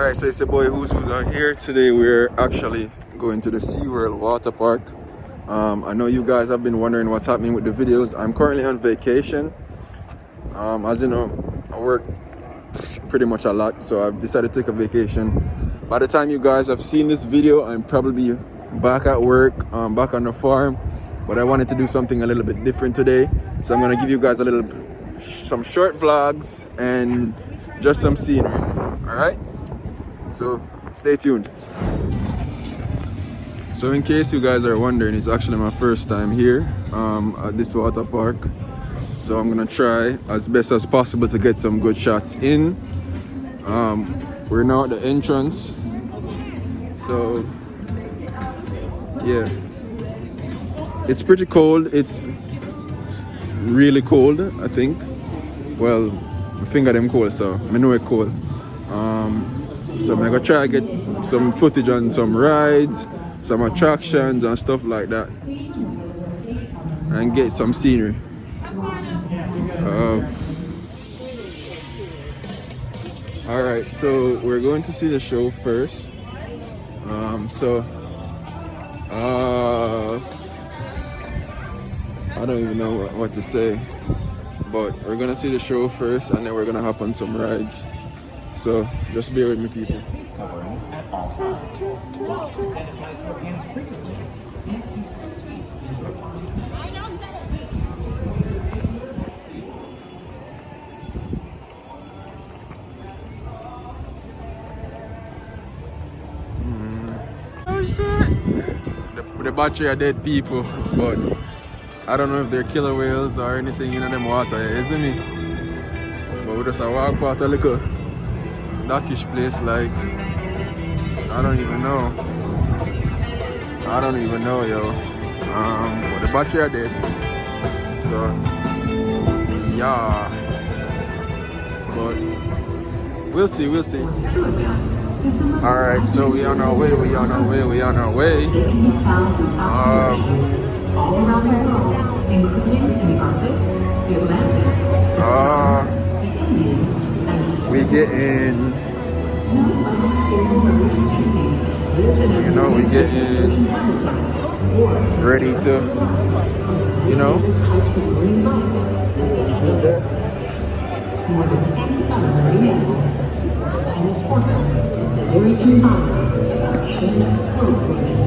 Alright, so it's your boy Who's out here. Today we're actually going to the Seaworld water park. I know you guys have been wondering what's happening with the videos. I'm currently on vacation. As you know, I work pretty much a lot, so I've decided to take a vacation. By the time you guys have seen this video, I'm probably back at work, back on the farm. But I wanted to do something a little bit different today. So I'm gonna give you guys some short vlogs and just some scenery. Alright? So stay tuned. So in case you guys are wondering, it's actually my first time here at this water park. So I'm gonna try as best as possible to get some good shots in. We're now at the entrance. So yeah, it's pretty cold. It's really cold, I think. Well, my finger them cold, so I know it's cold. So I'm gonna try to get some footage on some rides, some attractions and stuff like that, and get some scenery. Alright, so we're going to see the show first. I don't even know what to say, but we're gonna see the show first and then we're gonna hop on some rides. So just bear with me, people. Oh shit! The battery are dead, people, but I don't know if they're killer whales or anything in them water, isn't it? But we just walk past a little dockish place, like I don't even know, yo. But the battery are dead, so yeah. But we'll see. All right, so we on our way. It can be found through all around the world, including in the Arctic, the Atlantic, the Southern, the Indian, and the Pacific. We getting, None of our single marine species lives in as we many getting habitats or as ready to, different types of marine life as they can. More than any other marine animal, our sinus orca is the very embodiment of our shared co-equation.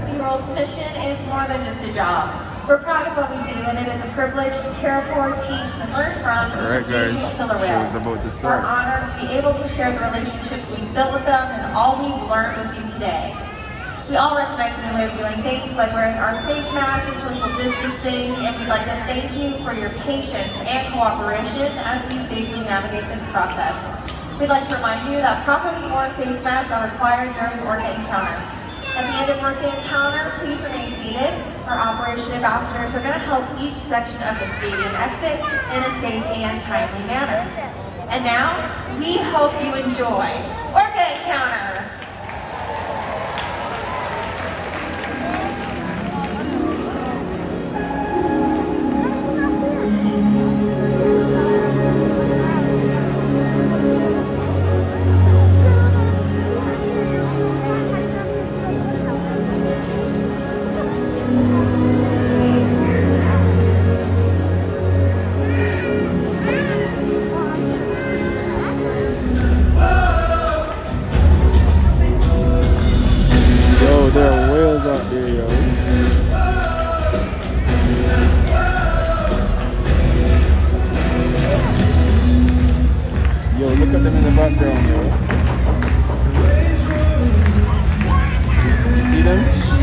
Seaworld's mission is more than just a job. We're proud of what we do, and it is a privilege to care for, teach, and learn from. Alright guys, show's about to start. We're honored to be able to share the relationships we've built with them and all we've learned with you today. We all recognize a new way of doing things, like wearing our face masks and social distancing, and we'd like to thank you for your patience and cooperation as we safely navigate this process. We'd like to remind you that properly worn face masks are required during the Orca encounter. At the end of Orca encounter, please remain seated. Our operation ambassadors are going to help each section of the stadium exit in a safe and timely manner. And now, we hope you enjoy Orca encounter. There are whales out there, yo. Yo, look at them in the background, yo. You see them? See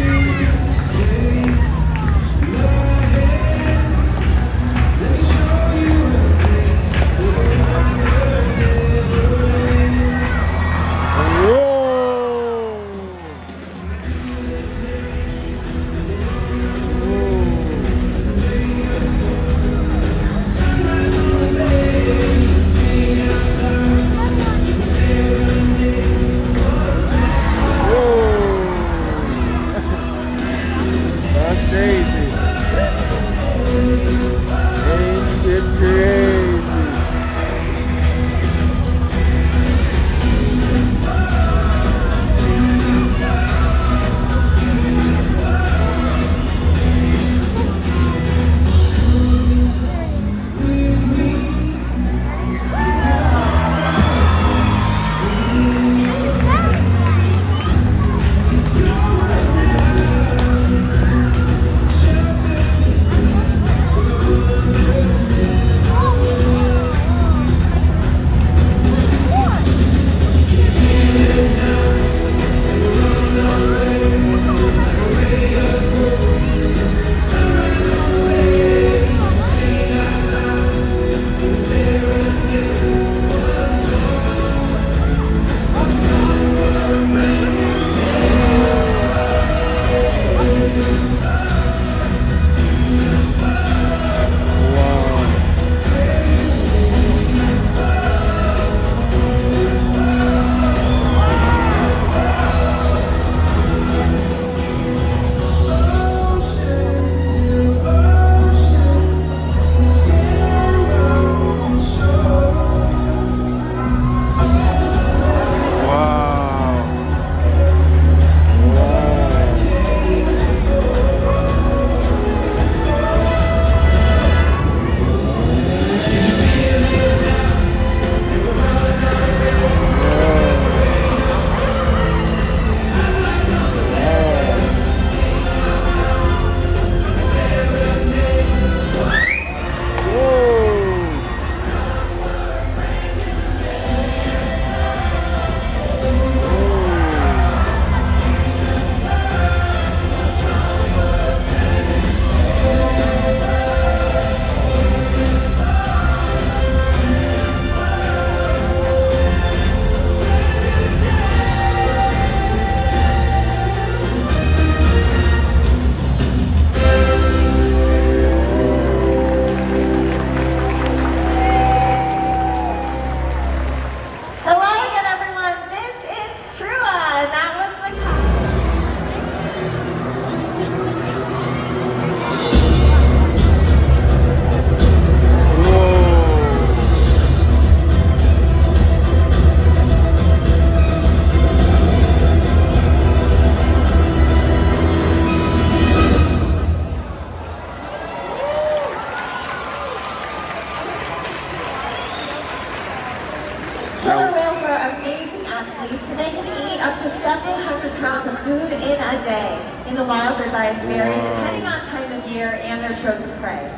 Killer whales are amazing athletes and they can eat up to several hundred pounds of food in a day. In the wild, their diets vary depending on time of year and their chosen prey.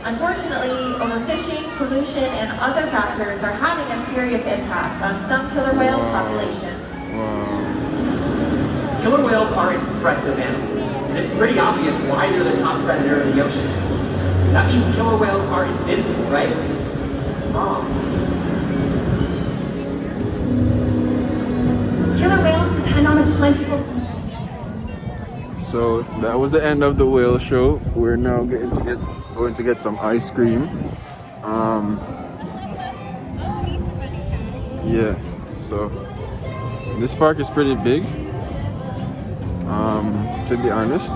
Unfortunately, overfishing, pollution, and other factors are having a serious impact on some killer whale populations. Killer whales are impressive animals, and it's pretty obvious why they're the top predator of the ocean. That means killer whales are invincible, right? Wrong. Killer whales depend on a plentiful food. So that was the end of the whale show. We're now going to get some ice cream. Yeah, so this park is pretty big. To be honest,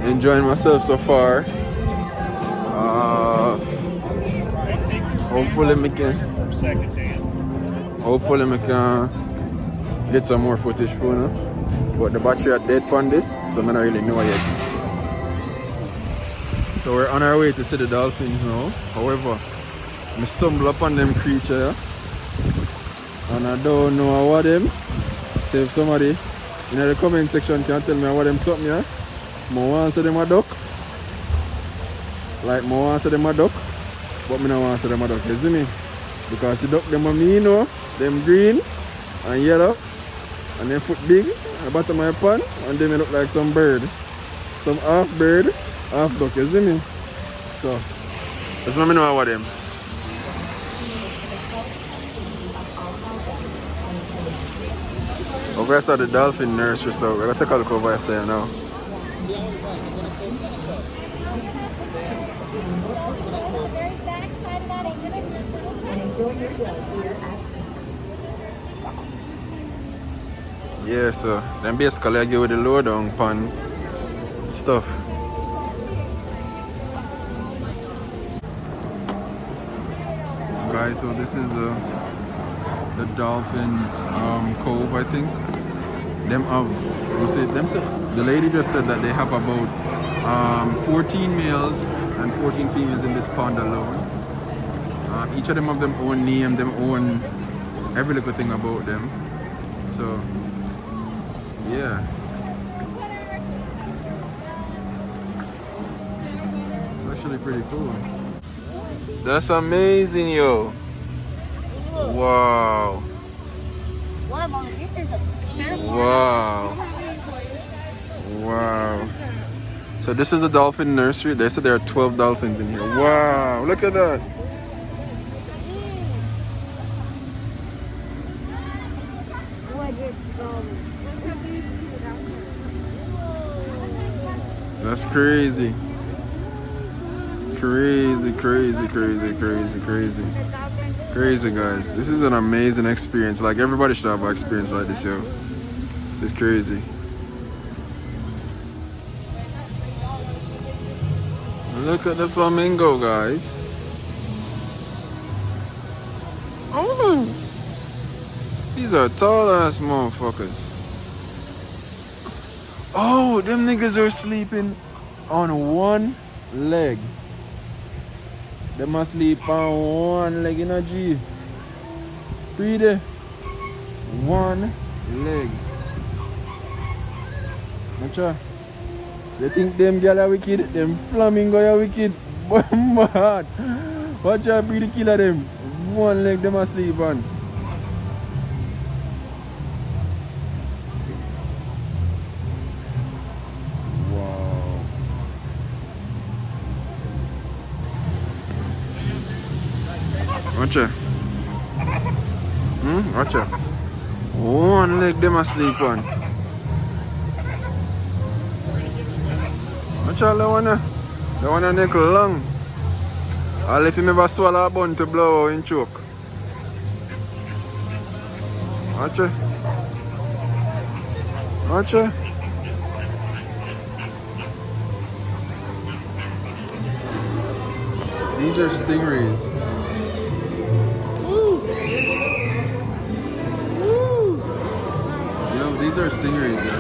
enjoying myself so far. Hopefully we can get some more footage for now. But the battery are dead on this, so I don't really know yet. So we're on our way to see the dolphins now. However, I stumble upon them creature and I don't know what them. So if somebody in the comment section can tell me what them something, yeah? I want to say them a duck. Like I want to say them a duck, but I don't want to say them a duck, you see me? Because the duck them are me, know, them green and yellow and them foot big at the bottom of my pan, and they look like some bird. Some half bird, half duck, you see me? So let's let me know what them. Over here I saw the dolphin nursery, so we're gonna take a look over here now. Yeah, so then basically I give with the low down pan stuff. Guys, so this is the dolphins cove, I think. The lady just said that they have about 14 males and 14 females in this pond alone. Each of them have their own name, their own every little thing about them. So yeah, it's actually pretty cool. That's amazing, yo. Wow. Wow. Wow. So this is a dolphin nursery. They said there are 12 dolphins in here. Wow, look at that. That's crazy. Crazy, crazy, crazy, crazy, crazy. Crazy, guys. This is an amazing experience. Like, everybody should have an experience like this, yo. This is crazy. Look at the flamingo, guys. Oh, these are tall ass motherfuckers. Oh, them niggas are sleeping on one leg. They must sleep on one leg in a G. Pretty. One leg. Watch out. They think them girl are wicked, them flamingo are wicked. But mad. Watch out, be the killer them. One leg they must sleep on. Watch out. Watch out. One leg them asleep on. Watch out, the one neck long. I'll if him ever swallow a bun to blow out and choke. Watch out. Watch out. These are stingrays. These are stingrays, yo.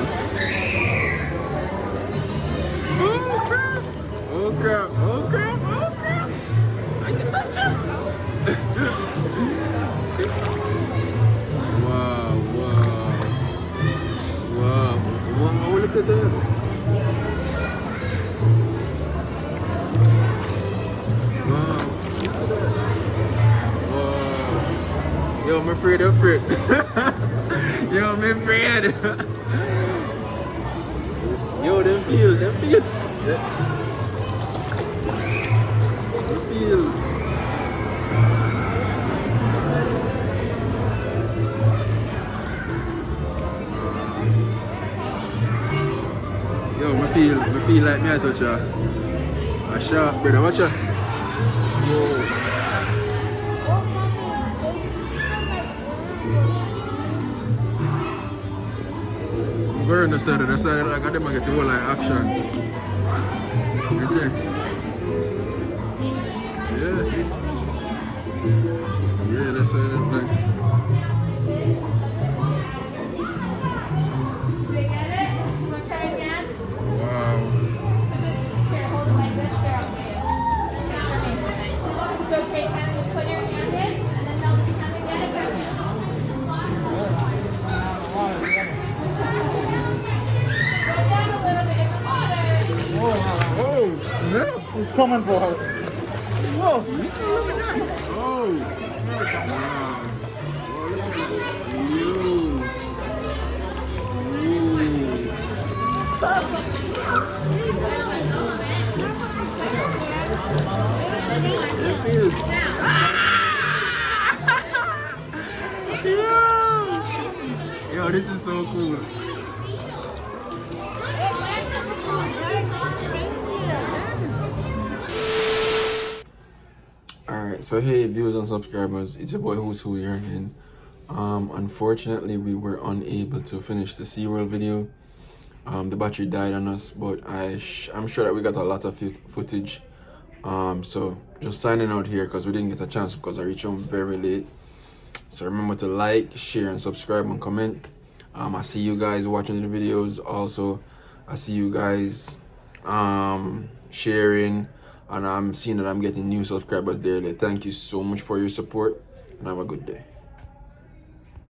Oh crap! Oh crap! Oh crap! Oh crap! I can touch him! at that. Wow. Wow. Yo, I'm afraid of it. Yo, I'm afraid. Yo, them feels. Them feel. Yo, me feel like me I touch a shark, brother. Watch out. Yo. We're on the side like I them get the whole like action. Okay. Yeah. Yeah, that's how it like. Wow. Oh, snap! He's coming for her. Whoa! Look at that! Oh! Wow! Oh, look at you! It feels. Yo, this is so cool. Alright, so hey viewers and subscribers, it's your boy Who's Who here again. Unfortunately we were unable to finish the Seaworld video. The battery died on us, but I'm sure that we got a lot of footage. So just signing out here because we didn't get a chance because I reached home very late. So remember to like, share and subscribe and comment. I see you guys watching the videos. Also, I see you guys sharing, and I'm seeing that I'm getting new subscribers daily. Thank you so much for your support and have a good day.